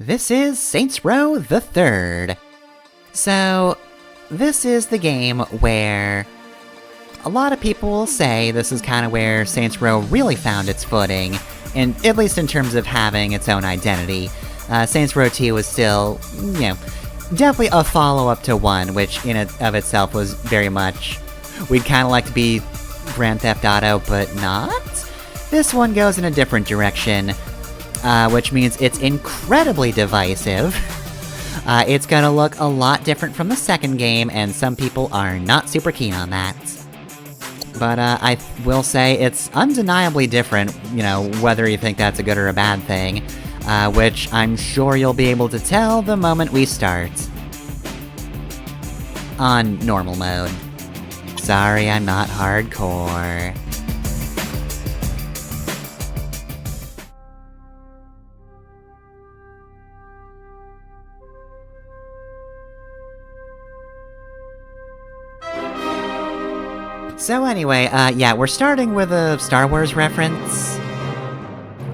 This is Saints Row the Third. So, this is the game where a lot of people will say this is kind of where Saints Row really found its footing, and at least in terms of having its own identity. Saints Row 2 was still, definitely a follow-up to 1, which in and of itself was very much, we'd kind of like to be Grand Theft Auto, but not? This one goes in a different direction. Which means it's incredibly divisive. It's gonna look a lot different from the second game, and some people are not super keen on that. But, I will say it's undeniably different, whether you think that's a good or a bad thing, which I'm sure you'll be able to tell the moment we start. On normal mode. Sorry, I'm not hardcore. So anyway, yeah, we're starting with a Star Wars reference.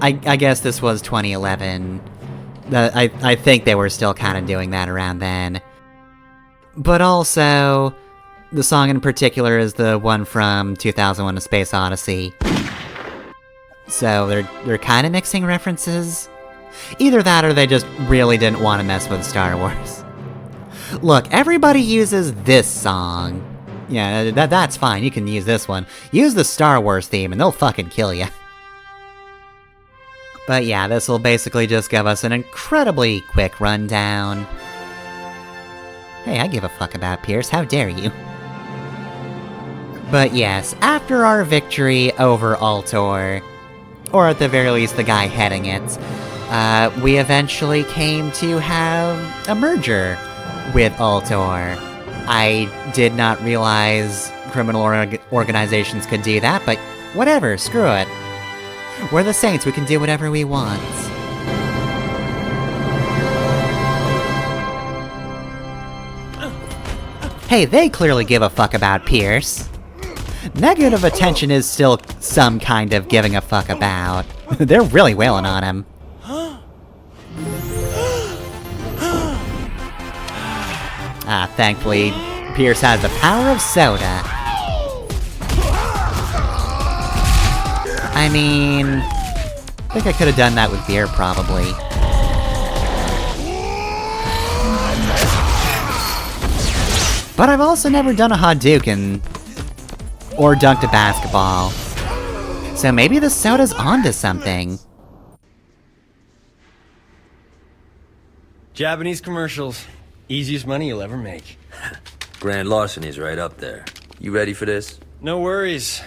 I guess this was 2011. I think they were still kind of doing that around then. But also, the song in particular is the one from 2001: A Space Odyssey. So they're kind of mixing references. Either that or they just really didn't want to mess with Star Wars. Look, everybody uses this song. Yeah, that's fine, you can use this one. Use the Star Wars theme and they'll fucking kill you. But yeah, this will basically just give us an incredibly quick rundown. Hey, I give a fuck about Pierce, how dare you? But yes, after our victory over Altor, or at the very least the guy heading it, we eventually came to have a merger with Altor. I did not realize criminal organizations could do that, but whatever, screw it. We're the Saints, we can do whatever we want. Hey, they clearly give a fuck about Pierce. Negative attention is still some kind of giving a fuck about. They're really wailing on him. Thankfully, Pierce has the power of soda. I mean, I think I could have done that with beer, probably. But I've also never done a Hadouken, or dunked a basketball. So maybe the soda's onto something. Japanese commercials. Easiest money you'll ever make. Grand larceny's right up there. You ready for this? No worries.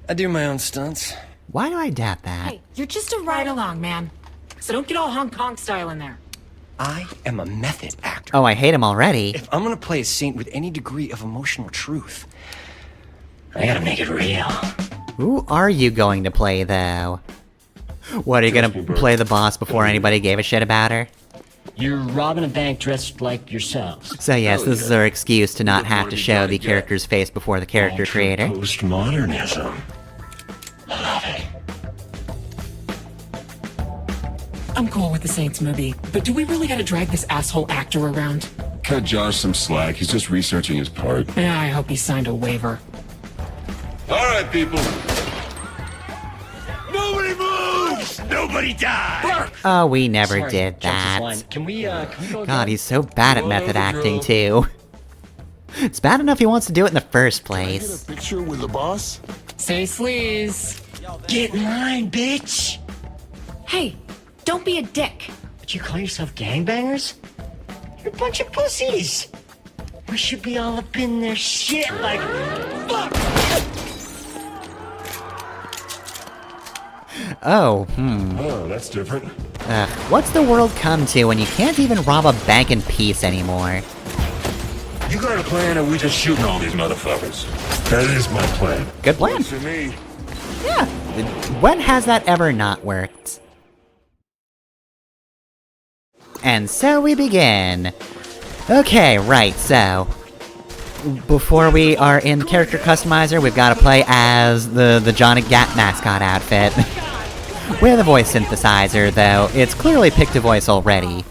I do my own stunts. Why do I doubt that? Hey, you're just a ride-along, man. So don't get all Hong Kong style in there. I am a method actor. Oh, I hate him already. If I'm gonna play a saint with any degree of emotional truth, I gotta make it real. Who are you going to play, though? What, are you gonna play the boss before anybody gave a shit about her? You're robbing a bank dressed like yourselves. So yes, this is our excuse to not have to show the character's face before the character creator. Postmodernism. I love it. I'm cool with the Saints movie, but do we really gotta drag this asshole actor around? Cut Josh some slack, he's just researching his part. Yeah, I hope he signed a waiver. Alright, people. Nobody moves! Nobody dies! Oh, we never Sorry, did Justice Line. that. Can we go God, he's so bad at method acting, too. It's bad enough he wants to do it in the first place. Get a picture with the boss? Say sleaze. Get in line, bitch! Hey, don't be a dick. But you call yourself gangbangers? You're a bunch of pussies! We should be all up in their shit like... Fuck! Oh, Oh, that's different. What's the world come to when you can't even rob a bank in peace anymore? You got a plan, or we just shooting all these motherfuckers? That is my plan. Good plan. Works for me. Yeah. When has that ever not worked? And so we begin. Okay, right, so before we are in character customizer, we've got to play as the Johnny Gat mascot outfit. With a voice synthesizer, though, it's clearly picked a voice already.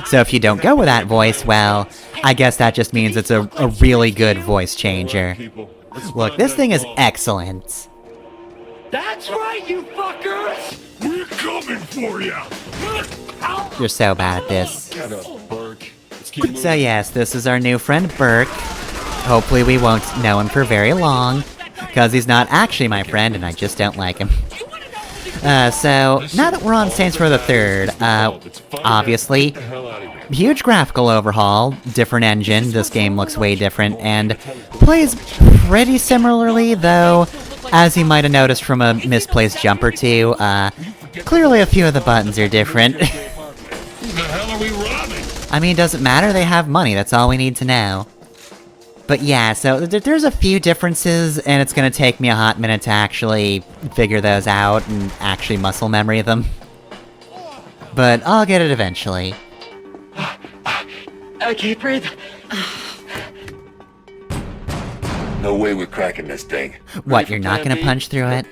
So if you don't go with that voice, well, I guess that just means it's a really good voice changer. Look, this thing is excellent. That's right, you fuckers! We're coming for you. You're so bad at this. Shut up, Burke. Let's keep moving. So yes, this is our new friend Burke. Hopefully we won't know him for very long, because he's not actually my friend and I just don't like him. So, now that we're on Saints Row the Third, obviously, huge graphical overhaul, different engine, this game looks way different, and plays pretty similarly, though, as you might have noticed from a misplaced jump or two, clearly a few of the buttons are different. Who the hell are we robbing? I mean, it doesn't matter, they have money, that's all we need to know. But yeah, so there's a few differences, and it's gonna take me a hot minute to actually figure those out and actually muscle memory them. But I'll get it eventually. I can't breathe. No way we're cracking this thing. What, you're not gonna punch through it?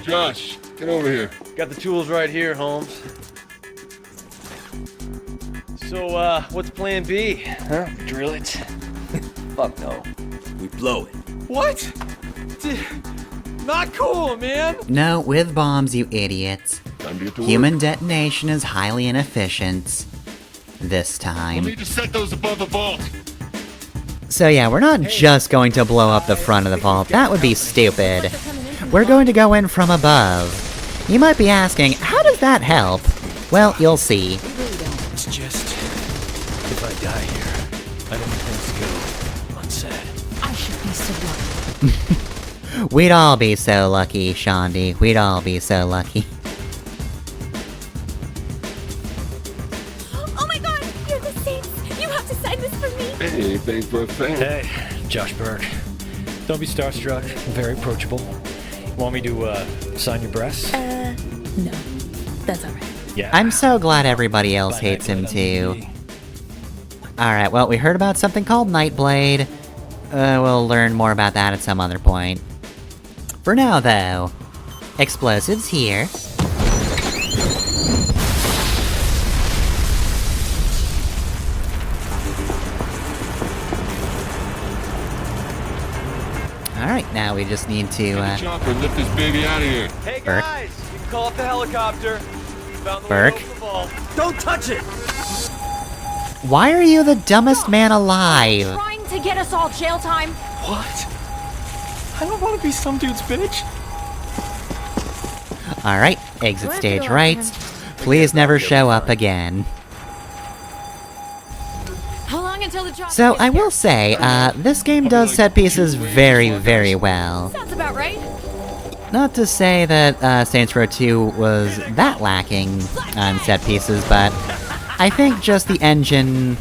Josh, get over here. Got the tools right here, Holmes. So, what's plan B? Huh? Drill it? Fuck no. We blow it. What? Not cool, man! No, with bombs, you idiots. Time to get to work. Human detonation is highly inefficient. This We'll time. need to set those above the vault. So yeah, we're not just going to blow up the front of the vault, that would be stupid. We're going to go in from above. You might be asking, how does that help? Well, you'll see. It's just... if I die here, I don't want things to go unsaid. I should be so lucky. We'd all be so lucky, Shondi. We'd all be so lucky. Oh my god, you're the Saints! You have to sign this for me! Hey, anything for a fan. Hey, Josh Burke. Don't be starstruck. Very approachable. Want me to, sign your breasts? No. That's alright. Yeah. I'm so glad everybody else hates him too. Alright, well, we heard about something called Nightblade. We'll learn more about that at some other point. For now, though, explosives here. Alright, now we just need to, Chopper, lift this baby out of here. Hey Burke. guys, you can call up the helicopter. Found the Burke. way to the vault. Don't touch it! Why are you the dumbest man alive? Trying to get us all jail time. What? I don't want to be some dude's bitch. Alright, exit stage right. Please never show up again. How long until the job So, gets I here? will say, this game does set pieces very, very well. Sounds about right. Not to say that Saints Row 2 was that lacking on set pieces, but I think just the engine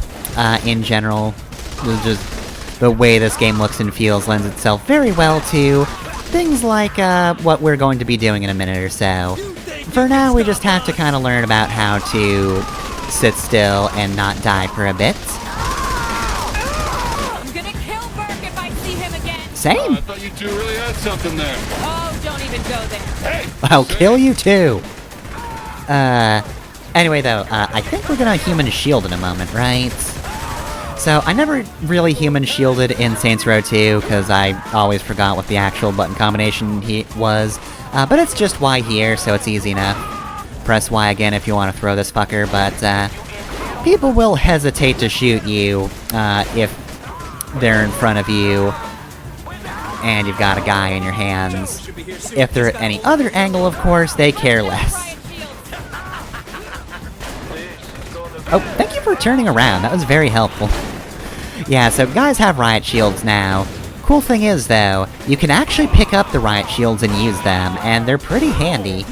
in general, just the way this game looks and feels lends itself very well to things like what we're going to be doing in a minute or so. For now, we just have to kind of learn about how to sit still and not die for a bit. I'm gonna kill Burke if I see him again. I Same! thought you two really had something there. Oh, don't even go there. Hey! I'll kill you too! Anyway though, I think we're gonna human shield in a moment, right? So, I never really human shielded in Saints Row 2, because I always forgot what the actual button combination was. But it's just Y here, so it's easy enough. Press Y again if you want to throw this fucker, but people will hesitate to shoot you if they're in front of you and you've got a guy in your hands. If they're at any other angle, of course, they care less. Oh, thank you for turning around, that was very helpful. Yeah, so guys have riot shields now. Cool thing is, though, you can actually pick up the riot shields and use them, and they're pretty handy.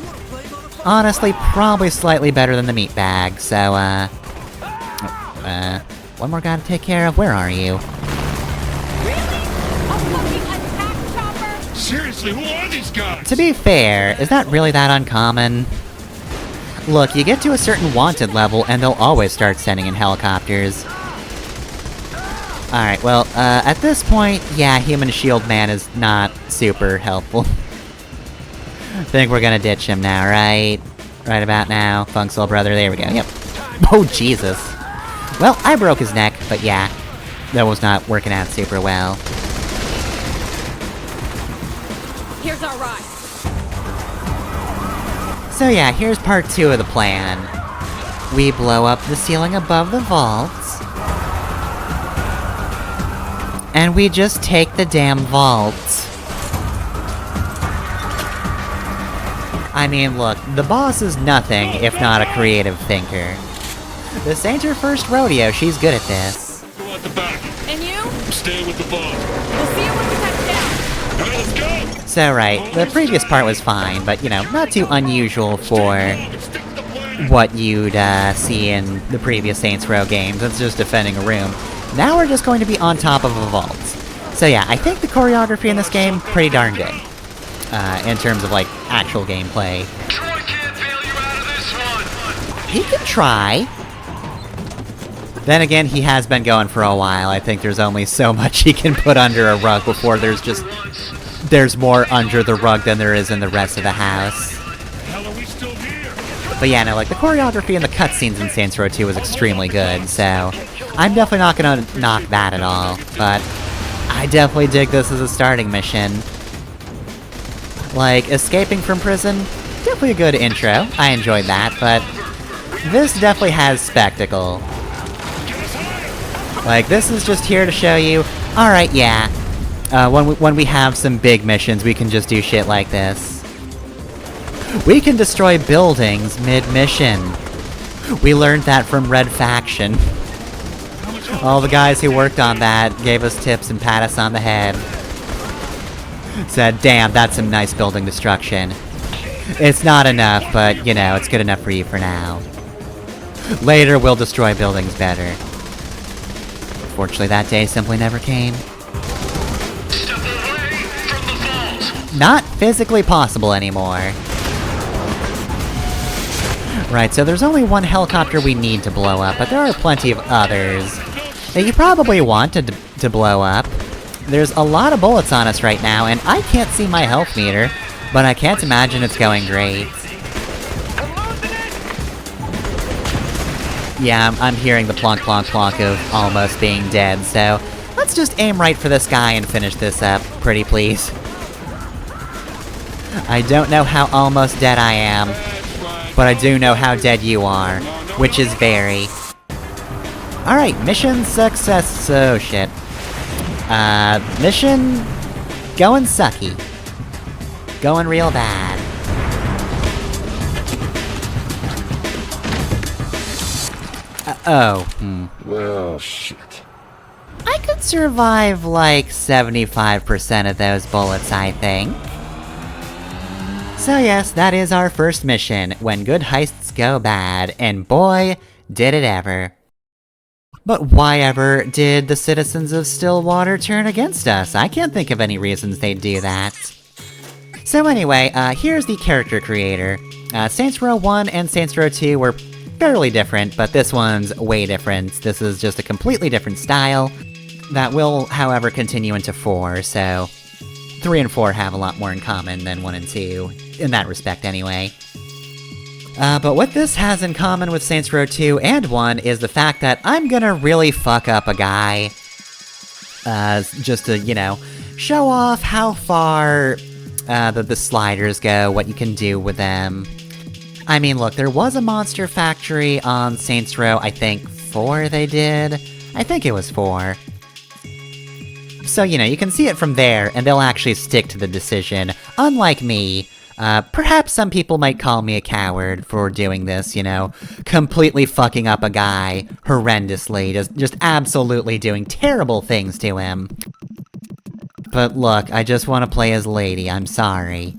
Honestly, probably slightly better than the meat bag, so, one more guy to take care of, where are you? Really? A fucking attack chopper? Seriously, who are these guys? To be fair, is that really that uncommon? Look, you get to a certain wanted level, and they'll always start sending in helicopters. Alright, well, at this point, yeah, Human Shield Man is not super helpful. Think we're gonna ditch him now, right? Right about now. Funk Soul Brother, there we go, yep. Oh, Jesus. Well, I broke his neck, but yeah. That was not working out super well. Here's our ride. So yeah, here's part 2 of the plan. We blow up the ceiling above the vaults. And we just take the damn vault. I mean, look, the boss is nothing if not a creative thinker. This ain't her first rodeo, she's good at this. Go out the back. And you? Stay with the boss. We'll see you when we touch down. All right, let's go. So right, the previous part was fine, but you know, not too unusual for Stick to the plan. what you'd see in the previous Saints Row games. It's just defending a room. Now we're just going to be on top of a vault. So yeah, I think the choreography in this game, pretty darn good. In terms of, like, actual gameplay. Troy can't bail you out of this one. He can try. Then again, he has been going for a while. I think there's only so much he can put under a rug before there's more under the rug than there is in the rest of the house. Hell, are we still here? But yeah, no, like, the choreography and the cutscenes in Saints Row 2 was extremely good, so I'm definitely not gonna knock that at all, but I definitely dig this as a starting mission. Like, escaping from prison, definitely a good intro. I enjoyed that, but this definitely has spectacle. Like, this is just here to show you, alright, yeah, when we have some big missions, we can just do shit like this. We can destroy buildings mid-mission. We learned that from Red Faction. All the guys who worked on that gave us tips and pat us on the head. Said, damn, that's some nice building destruction. It's not enough, but, you know, it's good enough for you for now. Later, we'll destroy buildings better. Unfortunately, that day simply never came. Step away from the vault. Not physically possible anymore. Right, so there's only one helicopter we need to blow up, but there are plenty of others that you probably want to blow up. There's a lot of bullets on us right now, and I can't see my health meter, but I can't imagine it's going great. Yeah, I'm hearing the plonk plonk plonk of almost being dead, so let's just aim right for this guy and finish this up, pretty please. I don't know how almost dead I am, but I do know how dead you are, which is very. Alright, mission success. Oh shit. Mission going sucky. Going real bad. Well, shit. I could survive like 75% of those bullets, I think. So yes, that is our first mission, when good heists go bad, and boy, did it ever. But why ever did the citizens of Stillwater turn against us? I can't think of any reasons they'd do that. So anyway, here's the character creator. Saints Row 1 and Saints Row 2 were fairly different, but this one's way different. This is just a completely different style that will, however, continue into 4, so 3 and 4 have a lot more in common than 1 and 2, in that respect anyway. But what this has in common with Saints Row 2 and 1 is the fact that I'm gonna really fuck up a guy. Just to, you know, show off how far the sliders go, what you can do with them. I mean, look, there was a monster factory on Saints Row, I think 4 they did? I think it was 4. So, you know, you can see it from there, and they'll actually stick to the decision, unlike me. Perhaps some people might call me a coward for doing this, you know, completely fucking up a guy horrendously, just absolutely doing terrible things to him. But look, I just want to play as Lady, I'm sorry.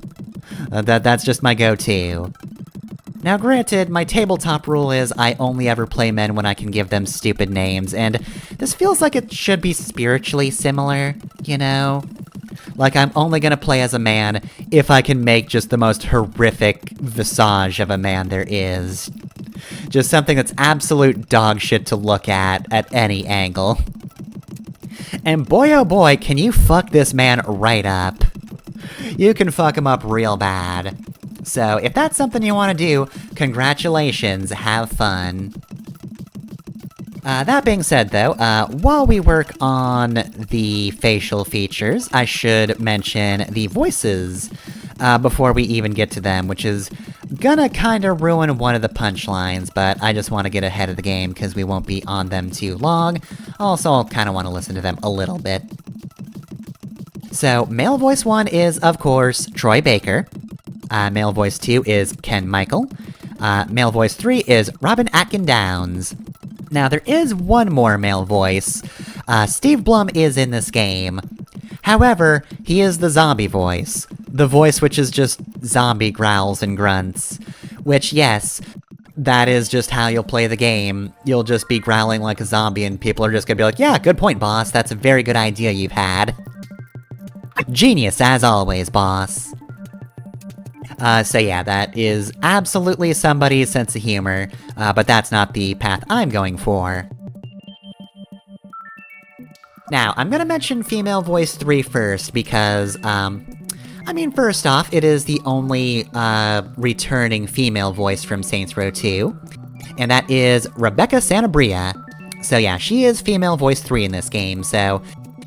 That's just my go-to. Now granted, my tabletop rule is I only ever play men when I can give them stupid names, and this feels like it should be spiritually similar, you know? Like, I'm only gonna play as a man if I can make just the most horrific visage of a man there is. Just something that's absolute dog shit to look at any angle. And boy oh boy, can you fuck this man right up. You can fuck him up real bad. So, if that's something you want to do, congratulations, have fun. That being said, though, while we work on the facial features, I should mention the voices before we even get to them, which is gonna kinda ruin one of the punchlines, but I just want to get ahead of the game because we won't be on them too long. Also, I'll kinda want to listen to them a little bit. So, male voice 1 is, of course, Troy Baker. Male voice 2 is Ken Michael. Male voice 3 is Robin Atkin Downs. Now, there is one more male voice. Steve Blum is in this game. However, he is the zombie voice. The voice which is just zombie growls and grunts. Which, yes, that is just how you'll play the game. You'll just be growling like a zombie and people are just gonna be like, yeah, good point, boss, that's a very good idea you've had. Genius as always, boss. So yeah, that is absolutely somebody's sense of humor, but that's not the path I'm going for. Now, I'm gonna mention female voice 3 first, because, first off, it is the only, returning female voice from Saints Row 2, and that is Rebecca Santabria. So yeah, she is female voice 3 in this game, so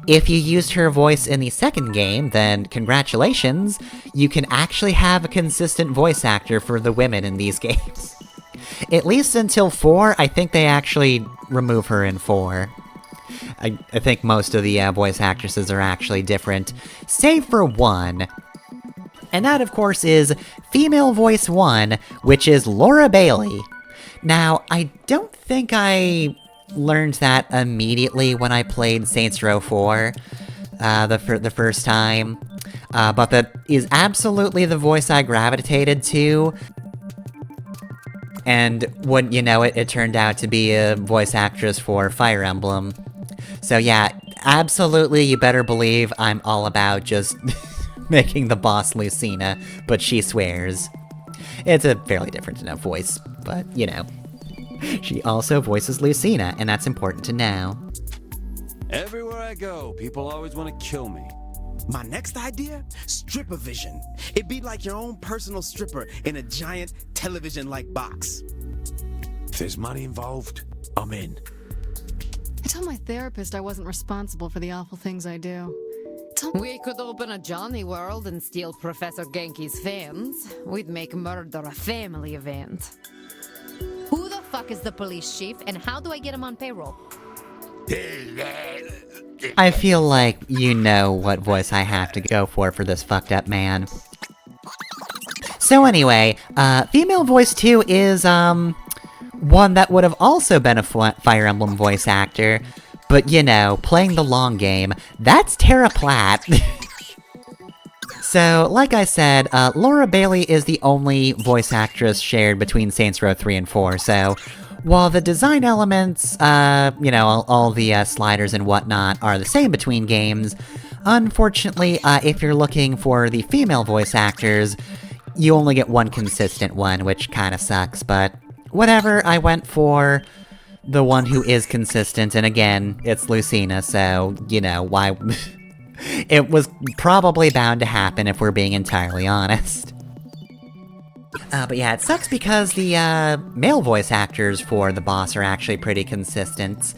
if you used her voice in the second game, then congratulations, you can actually have a consistent voice actor for the women in these games. At least until 4, I think they actually remove her in 4. I think most of the voice actresses are actually different, save for one. And that, of course, is female voice 1, which is Laura Bailey. Now, I don't think I learned that immediately when I played Saints Row 4, the first time, but that is absolutely the voice I gravitated to. And wouldn't you know it, it turned out to be a voice actress for Fire Emblem. So yeah, absolutely you better believe I'm all about just making the boss Lucina, but she swears. It's a fairly different enough voice, but you know. She also voices Lucina, and that's important to know. Everywhere I go, people always want to kill me. My next idea? Stripper-vision. It'd be like your own personal stripper in a giant television-like box. If there's money involved, I'm in. I told my therapist I wasn't responsible for the awful things I do. We could open a Johnny World and steal Professor Genki's fans. We'd make murder a family event. Who the fuck is the police chief, and how do I get him on payroll? I feel like you know what voice I have to go for this fucked up man. So anyway, female voice 2 is, one that would have also been a Fire Emblem voice actor, but you know, playing the long game, that's Tara Platt. So, like I said, Laura Bailey is the only voice actress shared between Saints Row 3 and 4, so while the design elements, you know, all the sliders and whatnot are the same between games, unfortunately, if you're looking for the female voice actors, you only get one consistent one, which kinda sucks, but whatever, I went for the one who is consistent, and again, it's Lucina, so, you know, why... It was probably bound to happen if we're being entirely honest. But yeah, it sucks because the, male voice actors for the boss are actually pretty consistent.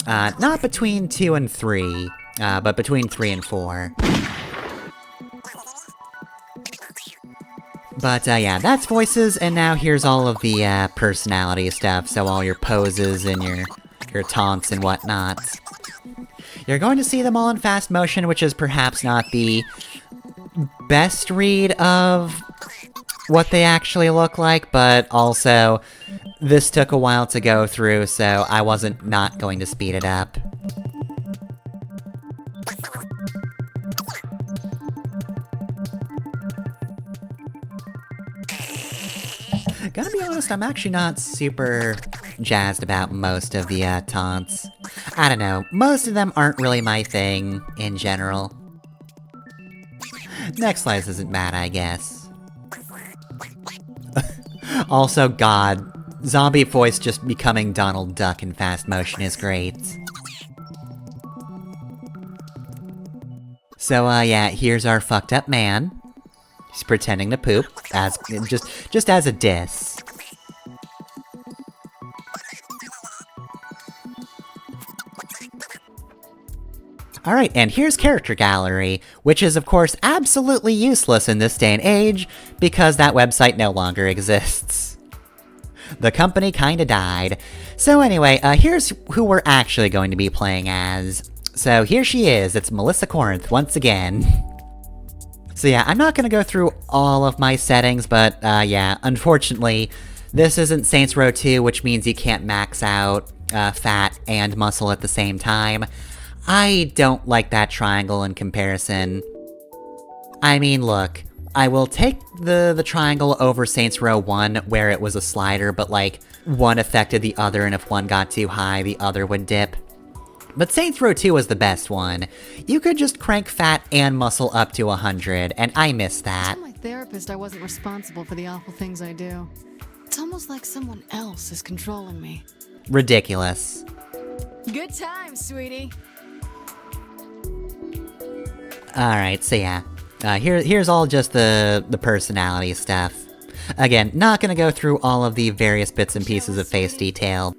Not between 2 and 3, but between 3 and 4. But, yeah, that's voices, and now here's all of the, personality stuff, so all your poses and your taunts and whatnot. You're going to see them all in fast motion, which is perhaps not the best read of what they actually look like, but also, this took a while to go through, so I wasn't not going to speed it up. I'm actually not super jazzed about most of the taunts. I don't know, most of them aren't really my thing, in general. Next slice isn't bad, I guess. Also, God, zombie voice just becoming Donald Duck in fast motion is great. So, yeah, here's our fucked up man. He's pretending to poop, as just as a diss. Alright, and here's Character Gallery, which is of course absolutely useless in this day and age, because that website no longer exists. The company kinda died. So anyway, here's who we're actually going to be playing as. So here she is, it's Melissa Corinth once again. So yeah, I'm not gonna go through all of my settings, but yeah, unfortunately, this isn't Saints Row 2, which means you can't max out fat and muscle at the same time. I don't like that triangle in comparison. I mean, look, I will take the triangle over Saints Row 1, where it was a slider, but like, one affected the other, and if one got too high, the other would dip. But Saints Row 2 was the best one. You could just crank fat and muscle up to 100, and I miss that. I told my therapist I wasn't responsible for the awful things I do. It's almost like someone else is controlling me. Ridiculous. Good times, sweetie. Alright, so yeah. Here's all just the personality stuff. Again, not gonna go through all of the various bits and pieces of face detail.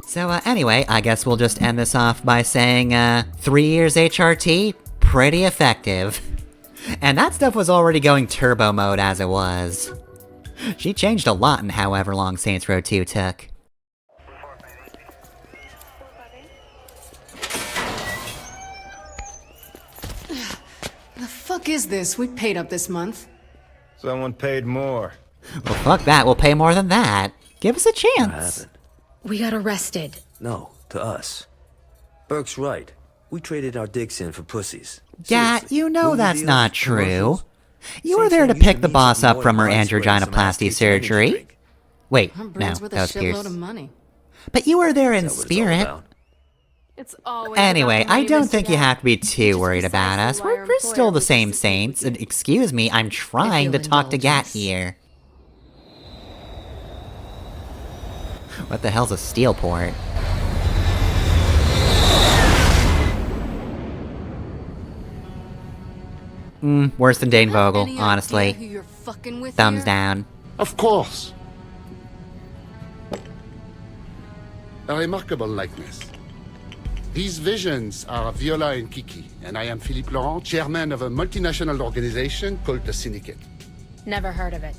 So anyway, I guess we'll just end this off by saying, 3 years HRT, pretty effective. And that stuff was already going turbo mode as it was. She changed a lot in however long Saints Row 2 took. The fuck is this? We paid up this month. Someone paid more. Well, fuck that, we'll pay more than that. Give us a chance. What happened? We got arrested. No, to us. Burke's right. We traded our dicks in for pussies. Yeah, Seriously, you know movie that's deals, not true. commercials. You were Saints there Row to used pick the mean boss something up more from than her mice wearing some ass androginoplasty teeth and energy surgery. drink. Wait, Her no, brain's worth that a was Pierce. shitload of money. But you were there in Is that what it's all spirit. about? It's always Anyway, about the I money, don't Mr. think you Dad. have to be too Which is worried about us. precisely why our We're still employer the wishes same to speak saints. with And excuse me, I'm trying to you'll talk to indulge Gat us. here. What the hell's a steel port? Worse than Dane Vogel, Any honestly. idea who you're fucking with Thumbs here? down. Of course. A remarkable likeness. These visions are Viola and Kiki, and I am Philippe Laurent, chairman of a multinational organization called the Syndicate. Never heard of it.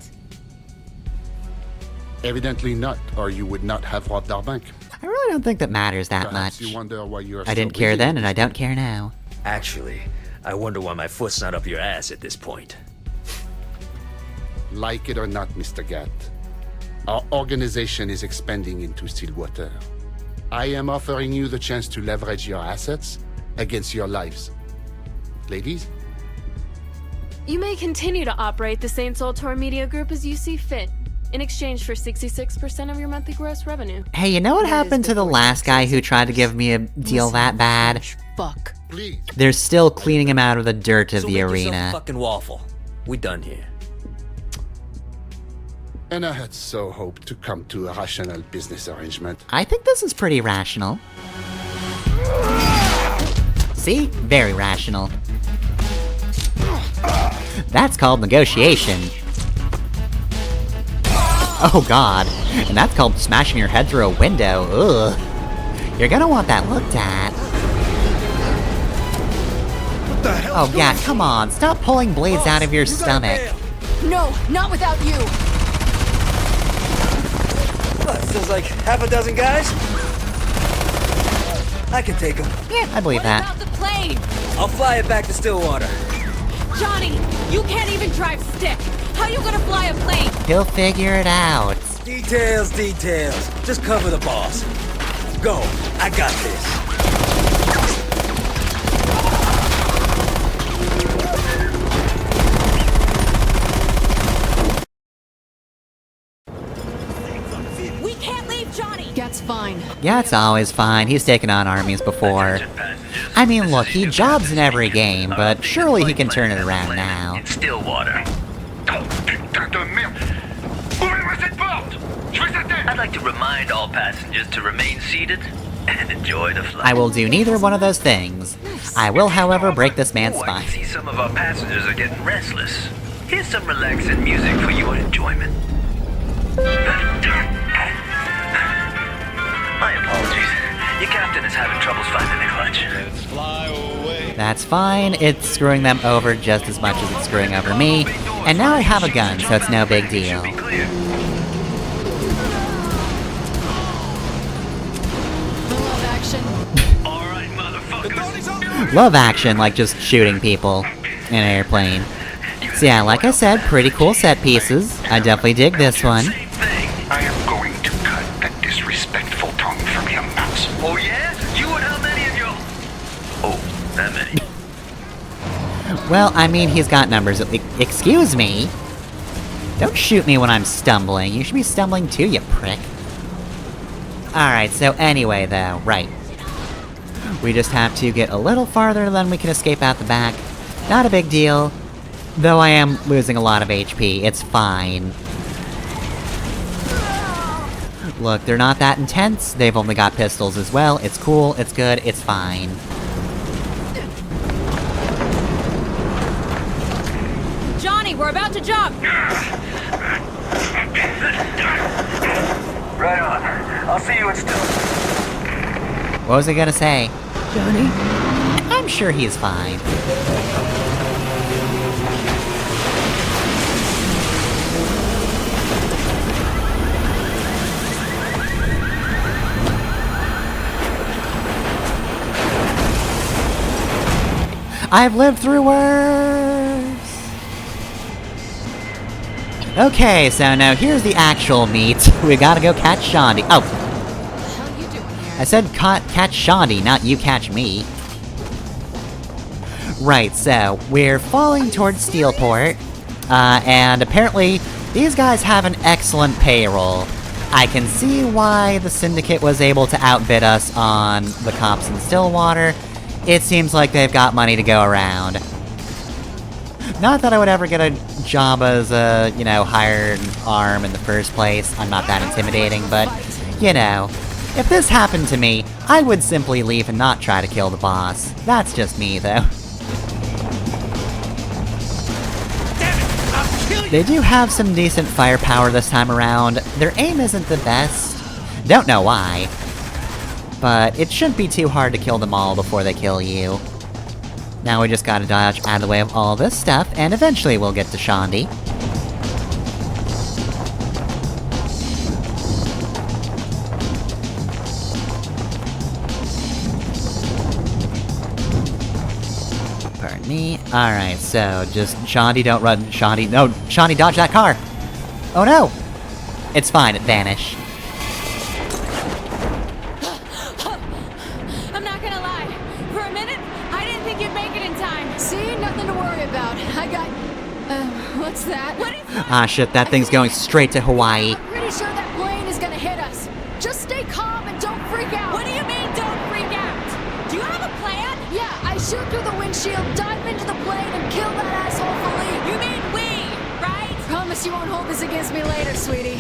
Evidently not, or you would not have robbed our bank. I really don't think that matters that Perhaps much. you wonder why you are I didn't still care breathing. then, and I don't care now. Actually, I wonder why my foot's not up your ass at this point. Like it or not, Mr. Gatt, our organization is expanding into Stillwater. I am offering you the chance to leverage your assets against your lives. Ladies? You may continue to operate the Saints Ultor Media Group as you see fit, in exchange for 66% of your monthly gross revenue. Hey, you know what happened to the last guy who tried to give me a deal Listen, that bad? Fuck. Please. They're still cleaning him out of the dirt of So the make yourself arena. a fucking waffle. We done here. And I had so hoped to come to a rational business arrangement. I think this is pretty rational. See? Very rational. That's called negotiation. Oh god. And that's called smashing your head through a window. Ugh. You're gonna want that looked at. What the hell? Oh yeah, come on. Stop pulling blades out of your stomach. No, not without you! What, there's like half a dozen guys? I can take them. Yeah, I believe that. What about the plane? I'll fly it back to Stillwater. Johnny, you can't even drive stick! How you gonna fly a plane? He'll figure it out. Details, details. Just cover the boss. Go. I got this. fine. Yeah, it's always fine. He's taken on armies before. I mean, look, he jobs in every game, but surely he can turn it around now. Stillwater. I'd like to remind all passengers to remain seated and enjoy the flight. I will do neither one of those things. I will, however, break this man's I spine. see some of our passengers are getting restless. Here's some relaxing music for your enjoyment. My apologies. Your captain is having troubles finding the clutch. Let's fly away. That's fine. It's screwing them over just as much as it's screwing over me. And now I have a gun, so it's no big deal. Love action, like just shooting people in an airplane. So yeah, like I said, pretty cool set pieces. I definitely dig this one. I am going to cut that disrespectful tongue from your mouth. Oh yeah? You and how many of your... Oh, that many. Well, I mean, he's got numbers. Excuse me? Don't shoot me when I'm stumbling. You should be stumbling too, you prick. Alright, so anyway though, right. We just have to get a little farther, then we can escape out the back. Not a big deal. Though I am losing a lot of HP, it's fine. Look, they're not that intense. They've only got pistols as well. It's cool, it's good, it's fine. Johnny, we're about to jump! Right on. I'll see you in Still. What was I gonna say? Johnny? I'm sure he's fine. I've lived through worse! Okay, so now here's the actual meat. We gotta go catch Shondi. Oh! I said catch Shondi, not you catch me. Right, so, we're falling towards Steelport, and apparently, these guys have an excellent payroll. I can see why the Syndicate was able to outbid us on the cops in Stillwater. It seems like they've got money to go around. Not that I would ever get a job as a, you know, hired arm in the first place. I'm not that intimidating, but, you know, if this happened to me, I would simply leave and not try to kill the boss. That's just me, though. They do have some decent firepower this time around. Their aim isn't the best. Don't know why. But it shouldn't be too hard to kill them all before they kill you. Now we just gotta dodge out of the way of all this stuff, and eventually we'll get to Shondi. Pardon me. Alright, so just Shondi, don't run. Shondi, no, Shondi, dodge that car! Oh no! It's fine, it vanished. I'm not gonna lie. For a minute, I didn't think you'd make it in time. See? Nothing to worry about. I got... what's that? What is that? Ah shit, that thing's going straight to Hawaii. I'm pretty sure that plane is gonna hit us. Just stay calm and don't freak out. What do you mean, don't freak out? Do you have a plan? Yeah, I shoot through the windshield, dive into the plane, and kill that asshole for Lee. You mean we, right? Promise you won't hold this against me later, sweetie.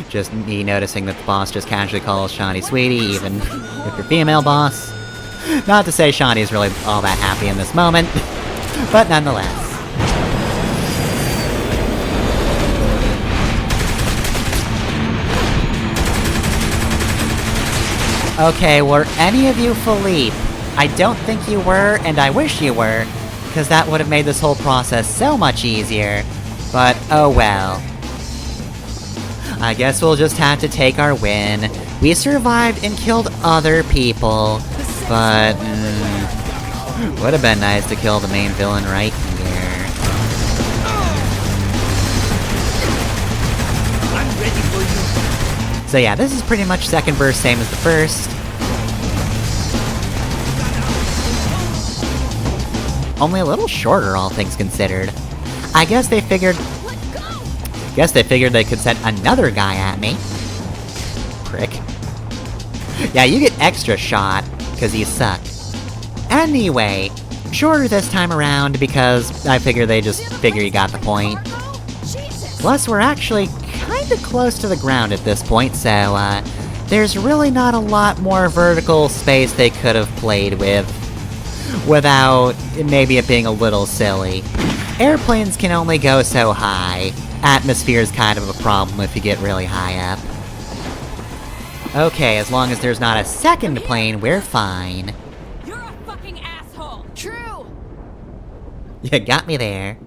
Just me noticing that the boss just casually calls Shondi sweetie, even if you're female boss. Not to say Shondi's really all that happy in this moment, but nonetheless. Okay, were any of you Philippe? I don't think you were, and I wish you were, because that would have made this whole process so much easier. But oh well. I guess we'll just have to take our win. We survived and killed other people, but would have been nice to kill the main villain right here. I'm ready for you. So yeah, this is pretty much second burst, same as the first. Only a little shorter, all things considered. I guess they figured... they could send another guy at me. Prick. Yeah, you get extra shot, because you suck. Anyway, shorter this time around because I figure they just figure you got the point. Plus, we're actually kinda close to the ground at this point, so, there's really not a lot more vertical space they could have played with, without maybe it being a little silly. Airplanes can only go so high. Atmosphere's kind of a problem if you get really high up. Okay, as long as there's not a second plane, we're fine. You're a fucking asshole. True. You got me there.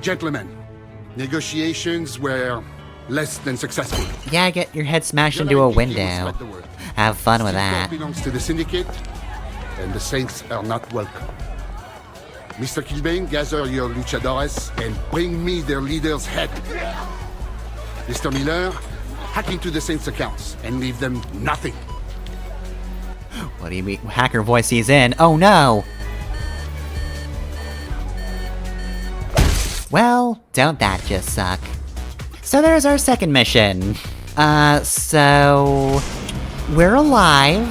Gentlemen, negotiations were less than successful. Yeah, get your head smashed into a window. Have fun with that. Belongs to the Syndicate, and the Saints are not welcome. Mr. Kilbane, gather your luchadores and bring me their leader's head. Mr. Miller, hack into the Saints' accounts and leave them nothing. What do you mean? Hacker voice he's in. Oh no! Well, don't that just suck? So there's our second mission. So... we're alive.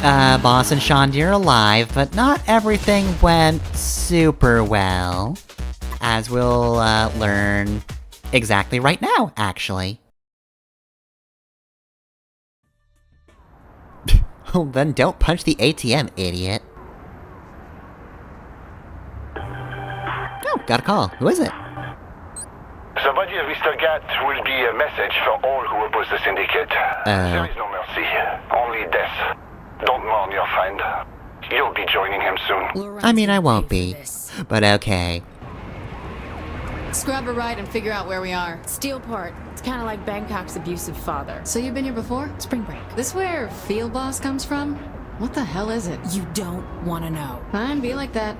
Boss and Shandi are alive, but not everything went super well. As we'll, learn exactly right now, actually. Oh, then don't punch the ATM, idiot. Oh, got a call. Who is it? The body of Mr. Gat will be a message for all who oppose the Syndicate. There is no mercy, only death. Don't mourn your friend. You'll be joining him soon. I mean, I won't be. But okay. Let's grab a ride and figure out where we are. Steelport. It's kind of like Bangkok's abusive father. So you've been here before? Spring break. This where Field Boss comes from? What the hell is it? You don't want to know. Fine, be like that.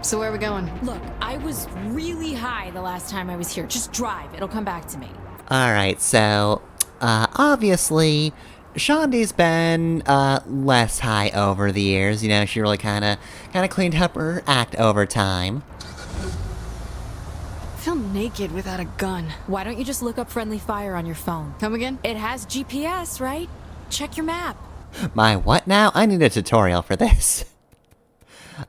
So where are we going? Look, I was really high the last time I was here. Just drive. It'll come back to me. Alright, so... obviously... Shandi's been, less high over the years. You know, she really kinda cleaned up her act over time. I feel naked without a gun. Why don't you just look up friendly fire on your phone? Come again? It has GPS, right? Check your map. My what now? I need a tutorial for this.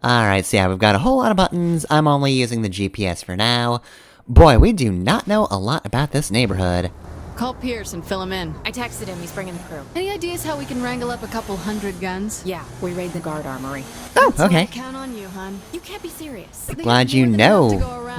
Alright, so yeah, we've got a whole lot of buttons. I'm only using the GPS for now. Boy, we do not know a lot about this neighborhood. Call Pierce and fill him in. I texted him. He's bringing the crew. Any ideas how we can wrangle up a couple hundred guns? Yeah, we raid the guard armory. Oh, okay. I count on you, hon. You can't be serious. Glad you know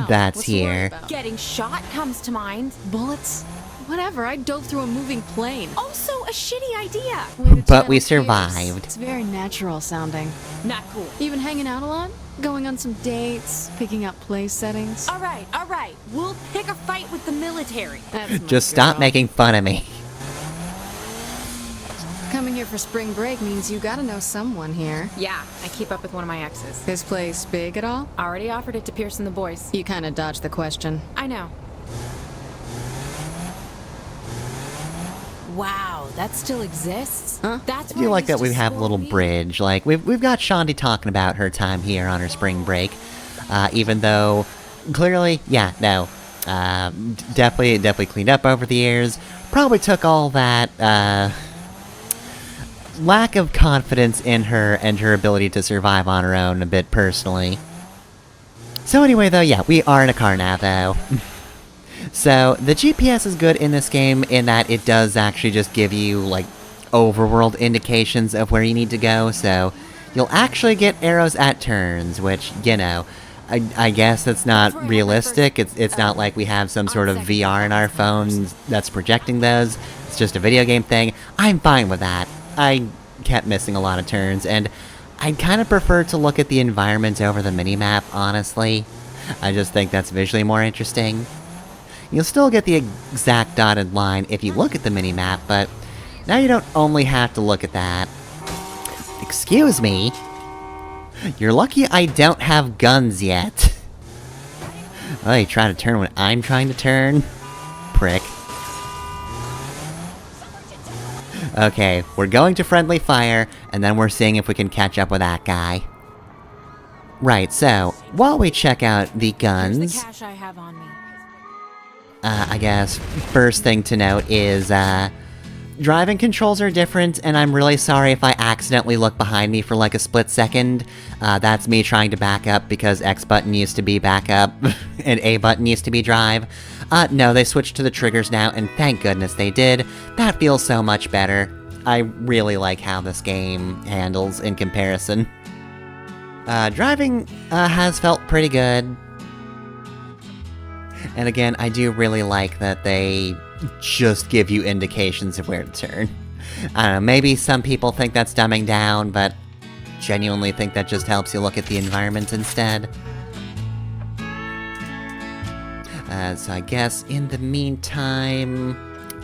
that's here. Getting shot comes to mind. Bullets? Whatever, I dove through a moving plane. Also a shitty idea. But we survived. It's very natural sounding. Not cool. Even hanging out a lot? Going on some dates? Picking up place settings? All right. We'll pick a fight with the military. Just stop making fun of me. Coming here for spring break means you gotta know someone here. Yeah, I keep up with one of my exes. This place big at all? Already offered it to Pierce and the boys. You kinda dodged the question. I know. Wow, that still exists? Huh? That's I do like that we have a little bridge. Like, we've got Shandi talking about her time here on her spring break. Even though, clearly, yeah, no. Definitely cleaned up over the years. Probably took all that, lack of confidence in her and her ability to survive on her own a bit personally. So anyway, though, yeah, we are in a car now, though. So, the GPS is good in this game in that it does actually just give you, like, overworld indications of where you need to go, so you'll actually get arrows at turns, which, you know, I guess that's not realistic. It's not like we have some sort of VR in our phones that's projecting those. It's just a video game thing. I'm fine with that. I kept missing a lot of turns, and I'd kind of prefer to look at the environment over the minimap, honestly. I just think that's visually more interesting. You'll still get the exact dotted line if you look at the minimap, but now you don't only have to look at that. Excuse me? You're lucky I don't have guns yet. Oh, you trying to turn when I'm trying to turn? Prick. Okay, we're going to friendly fire, and then we're seeing if we can catch up with that guy. Right, so, while we check out the guns... Here's the cash I have on me. I guess, first thing to note is, driving controls are different, and I'm really sorry if I accidentally look behind me for like a split second. That's me trying to back up because X button used to be back up, and A button used to be drive. No, they switched to the triggers now, and thank goodness they did. That feels so much better. I really like how this game handles in comparison. Driving, has felt pretty good. And again, I do really like that they just give you indications of where to turn. I don't know, maybe some people think that's dumbing down, but genuinely think that just helps you look at the environment instead. So I guess in the meantime,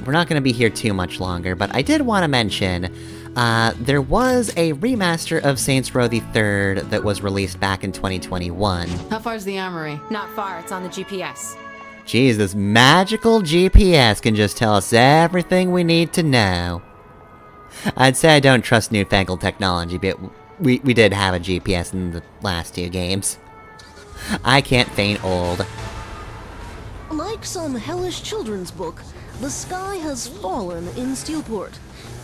we're not going to be here too much longer, but I did want to mention, there was a remaster of Saints Row the Third that was released back in 2021. How far's the armory? Not far, it's on the GPS. Jeez, this magical GPS can just tell us everything we need to know. I'd say I don't trust newfangled technology, but we did have a GPS in the last two games. I can't feign old. Like some hellish children's book, the sky has fallen in Steelport.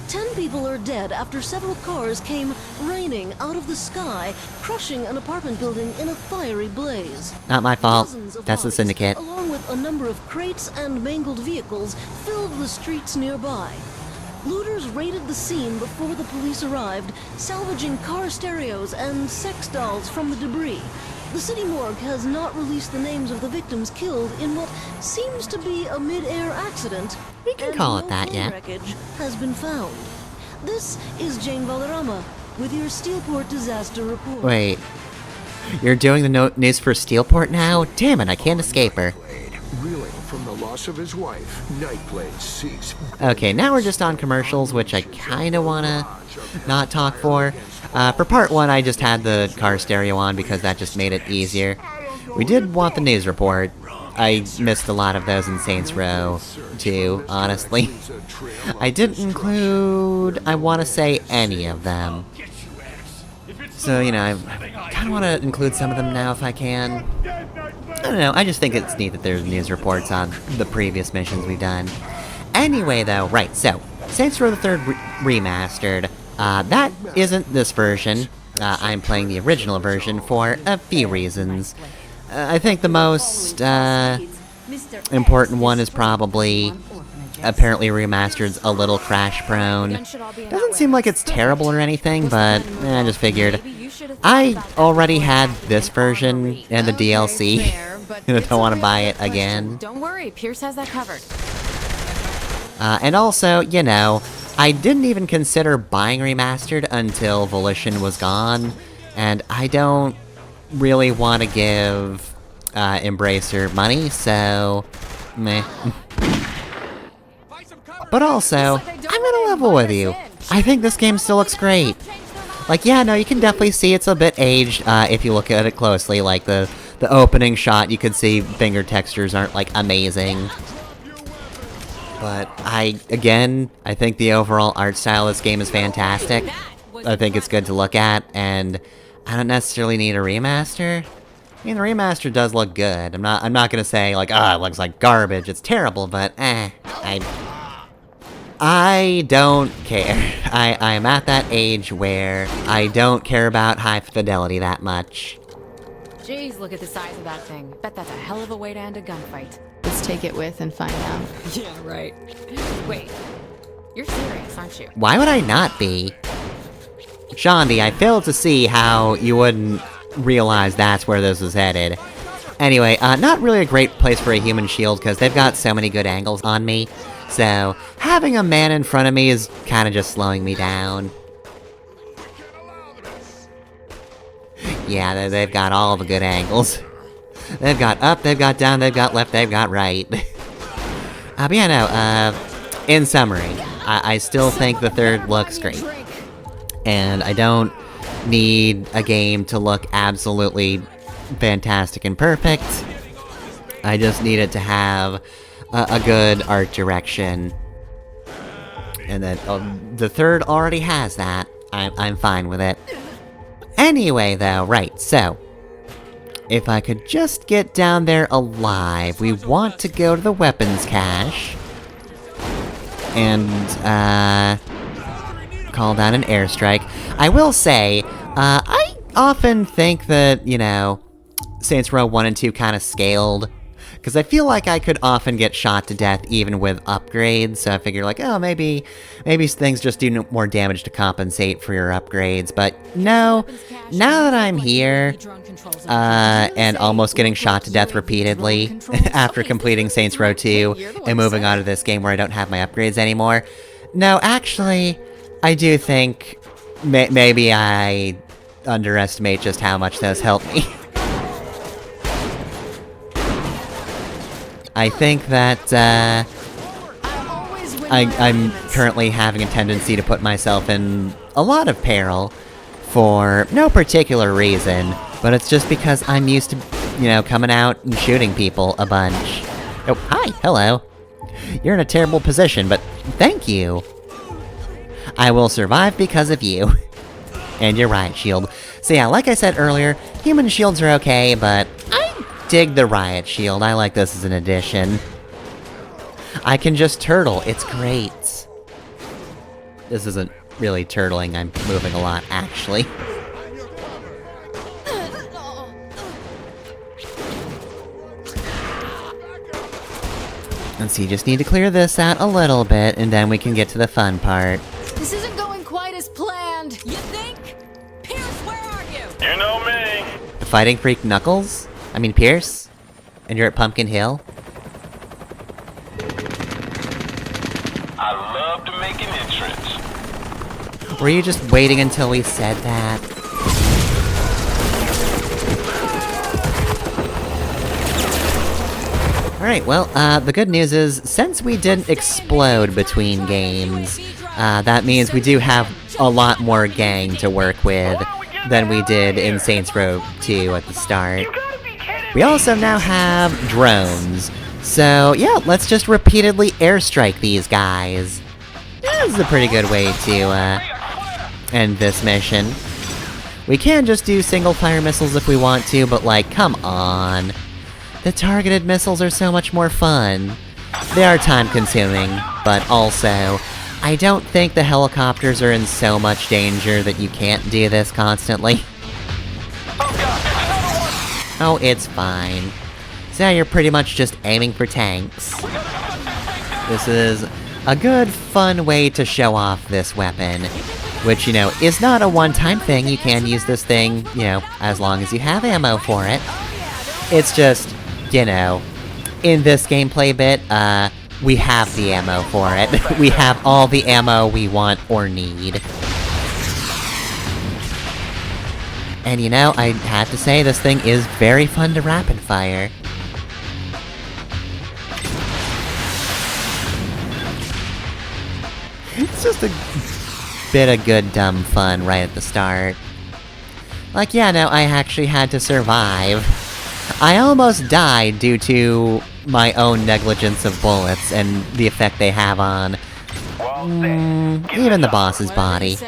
10 people are dead after several cars came raining out of the sky, crushing an apartment building in a fiery blaze. Not my fault. Dozens of That's the bodies, Syndicate. along with a number of crates and mangled vehicles, filled the streets nearby. Looters raided the scene before the police arrived, salvaging car stereos and sex dolls from the debris. The city morgue has not released the names of the victims killed in what seems to be a mid-air accident. We can call it that, yeah. Wreckage has been found. This is Jane Valderrama with your Steelport disaster report. Wait. You're doing the news for Steelport now? Damn it, I can't escape her. Reeling from the loss of his wife, Nightblade seeks. Okay, now we're just on commercials, which I kinda wanna not talk for. For part one, I just had the car stereo on because that just made it easier. We did want the news report. I missed a lot of those in Saints Row, too, honestly. I didn't include, I want to say, any of them. So, you know, I kind of want to include some of them now if I can. I don't know, I just think it's neat that there's news reports on the previous missions we've done. Anyway, though, right, so, Saints Row the Third Remastered. That isn't this version. I'm playing the original version for a few reasons. I think the most important one is probably apparently Remastered's a little crash prone. Doesn't seem like it's terrible or anything, but I just figured. I already had this version and the DLC, and I don't want to buy it again. Don't worry, Pierce has that covered. And also, you know, I didn't even consider buying Remastered until Volition was gone, and I don't really want to give Embracer money, so meh. But also, I'm gonna level with you. I think this game still looks great. Like, yeah, no, you can definitely see it's a bit aged if you look at it closely. Like, the opening shot, you can see finger textures aren't, like, amazing. But I think the overall art style of this game is fantastic. I think it's good to look at, and I don't necessarily need a remaster. I mean, the remaster does look good. I'm not gonna say, like, it looks like garbage, it's terrible, but, I don't care. I'm at that age where I don't care about high fidelity that much. Jeez, look at the size of that thing. Bet that's a hell of a way to end a gunfight. Let's take it with and find out. Yeah, right. Wait, you're serious, aren't you? Why would I not be? Shandi, I failed to see how you wouldn't realize that's where this was headed. Anyway, not really a great place for a human shield, because they've got so many good angles on me. So, having a man in front of me is kind of just slowing me down. Yeah, they've got all the good angles. They've got up, they've got down, they've got left, they've got right. But yeah, no, in summary, I still think the third looks great. And I don't need a game to look absolutely fantastic and perfect. I just need it to have a good art direction. And then the third already has that. I'm fine with it. Anyway, though, right, so... if I could just get down there alive, we want to go to the weapons cache. And, call down an airstrike. I will say, I often think that, you know, Saints Row 1 and 2 kind of scaled. Because I feel like I could often get shot to death even with upgrades, so I figure like, oh, maybe things just do more damage to compensate for your upgrades, but no, now that I'm here, and almost getting shot to death repeatedly after completing Saints Row 2 and moving on to this game where I don't have my upgrades anymore, no, actually, I do think maybe I underestimate just how much those help me. I think that, I'm currently having a tendency to put myself in a lot of peril for no particular reason, but it's just because I'm used to, you know, coming out and shooting people a bunch. Oh, hi, hello. You're in a terrible position, but thank you. I will survive because of you. And you're right, shield. So yeah, like I said earlier, human shields are okay, but I dig the riot shield. I like this as an addition. I can just turtle. It's great. This isn't really turtling. I'm moving a lot, actually. Let's see, just need to clear this out a little bit, and then we can get to the fun part. This isn't going quite as planned. You think? Pierce, where are you? You know me. Fighting Freak Knuckles? I mean Pierce? And you're at Pumpkin Hill? I love to make an entrance. Were you just waiting until we said that? Alright, well, the good news is, since we didn't explode between games, that means we do have a lot more gang to work with than we did in Saints Row 2 at the start. We also now have drones, so yeah, let's just repeatedly airstrike these guys. This is a pretty good way to, end this mission. We can just do single-fire missiles if we want to, but like, come on. The targeted missiles are so much more fun. They are time-consuming, but also, I don't think the helicopters are in so much danger that you can't do this constantly. Oh, it's fine. So you're pretty much just aiming for tanks. This is a good, fun way to show off this weapon, which, you know, is not a one-time thing. You can use this thing, you know, as long as you have ammo for it. It's just, you know, in this gameplay bit, we have the ammo for it. We have all the ammo we want or need. And you know, I have to say, this thing is very fun to rapid fire. It's just a bit of good dumb fun right at the start. Like, yeah, no, I actually had to survive. I almost died due to my own negligence of bullets and the effect they have on... even the boss's body.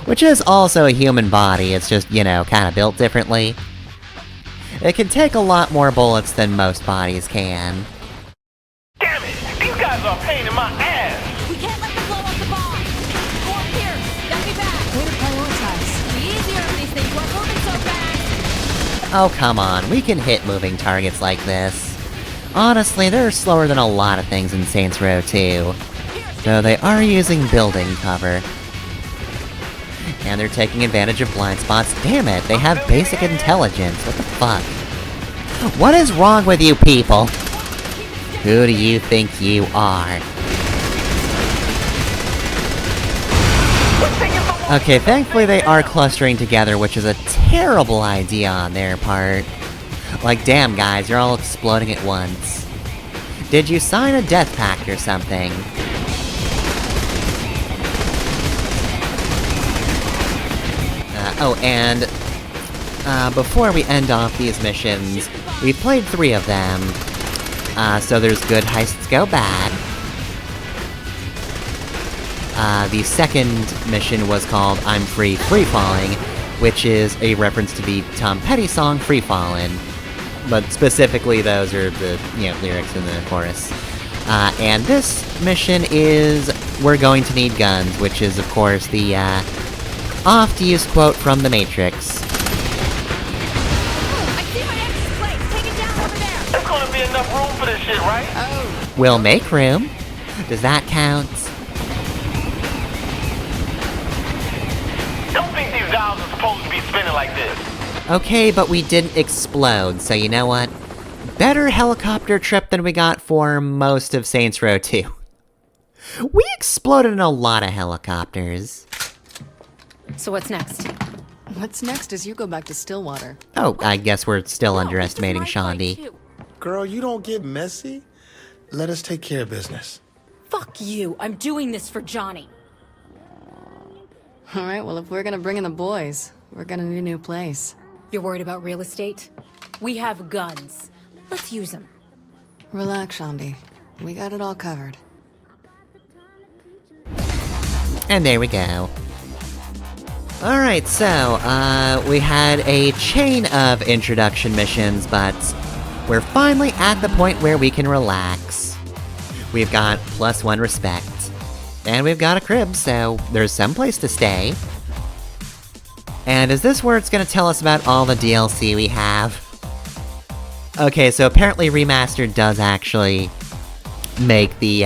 Which is also a human body, it's just, you know, kinda built differently. It can take a lot more bullets than most bodies can. Damn it! These guys are a pain in my ass! We can't let them blow up the bomb! Go up here! Get me back! Way to prioritize. Be easier on these things, we're moving so fast! Oh, come on, we can hit moving targets like this. Honestly, they're slower than a lot of things in Saints Row 2. Though they are using building cover. And they're taking advantage of blind spots. Damn it, they have basic intelligence. What the fuck? What is wrong with you people? Who do you think you are? Okay, thankfully they are clustering together, which is a terrible idea on their part. Like, damn guys, you're all exploding at once. Did you sign a death pact or something? Oh, and, before we end off these missions, we've played 3 of them. So there's good heists go bad. The second mission was called I'm Free, Free Falling, which is a reference to the Tom Petty song Free Fallin'. But specifically, those are the, lyrics in the chorus. And this mission is We're Going to Need Guns, which is, of course, the, oft-used quote from The Matrix. There's gonna be enough room for this shit, right? Oh. We'll make room. Does that count? Don't think these dials are supposed to be spinning like this. Okay, but we didn't explode, so you know what? Better helicopter trip than we got for most of Saints Row 2. We exploded in a lot of helicopters. So what's next? What's next is you go back to Stillwater. Oh, I guess we're still underestimating Shondi. Girl, you don't get messy. Let us take care of business. Fuck you. I'm doing this for Johnny. All right, well, if we're gonna bring in the boys, we're gonna need a new place. You're worried about real estate? We have guns. Let's use them. Relax, Shondi. We got it all covered. And there we go. Alright, so, we had a chain of introduction missions, but we're finally at the point where we can relax. We've got +1 respect. And we've got a crib, so there's some place to stay. And is this where it's gonna tell us about all the DLC we have? Okay, so apparently Remastered does actually make the,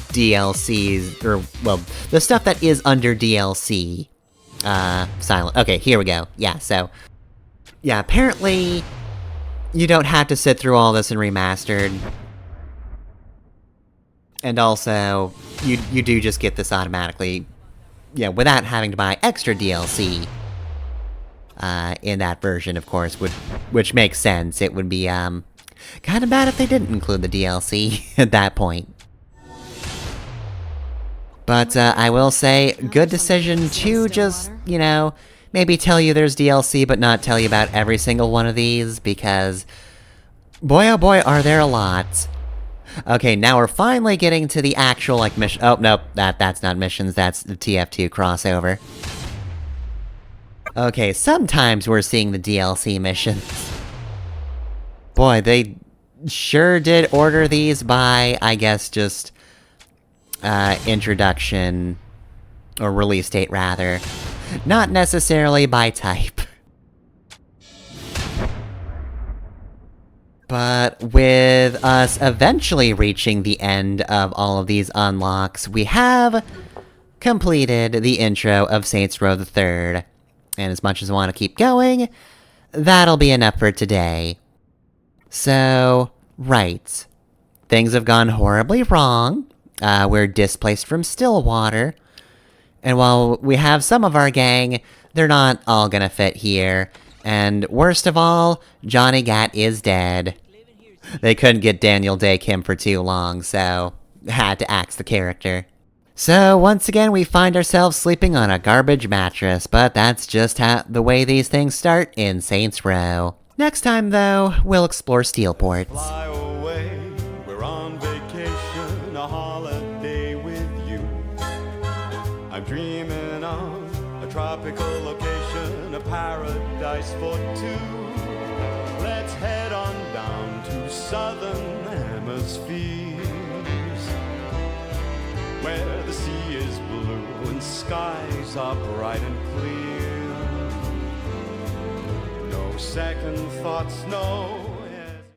DLCs, or, well, the stuff that is under DLC, silent. Okay, here we go. Yeah, so... yeah, apparently... you don't have to sit through all this in Remastered. And also, you do just get this automatically, without having to buy extra DLC. In that version, of course, which makes sense. It would be, kinda bad if they didn't include the DLC at that point. But, I will say, good decision to just, maybe tell you there's DLC, but not tell you about every single one of these, because... boy oh boy, are there a lot. Okay, now we're finally getting to the actual, mission- oh, nope, that's not missions, that's the TF2 crossover. Okay, sometimes we're seeing the DLC missions. Boy, they sure did order these by, I guess, just... introduction... or release date, rather. Not necessarily by type. But with us eventually reaching the end of all of these unlocks, we have completed the intro of Saints Row the Third. And as much as I want to keep going, that'll be enough for today. So, right. Things have gone horribly wrong. We're displaced from Stillwater. And while we have some of our gang, they're not all gonna fit here. And worst of all, Johnny Gat is dead. They couldn't get Daniel Day-Kim for too long, so had to axe the character. So once again, we find ourselves sleeping on a garbage mattress, but that's just the way these things start in Saints Row. Next time, though, we'll explore Steelport. Fly away, we're on vacation, a holiday with you. I'm dreaming of a tropical location, a paradise for two. Let's head on down to southern hemispheres, where the sea is blue and skies are bright and clear. No second thoughts, no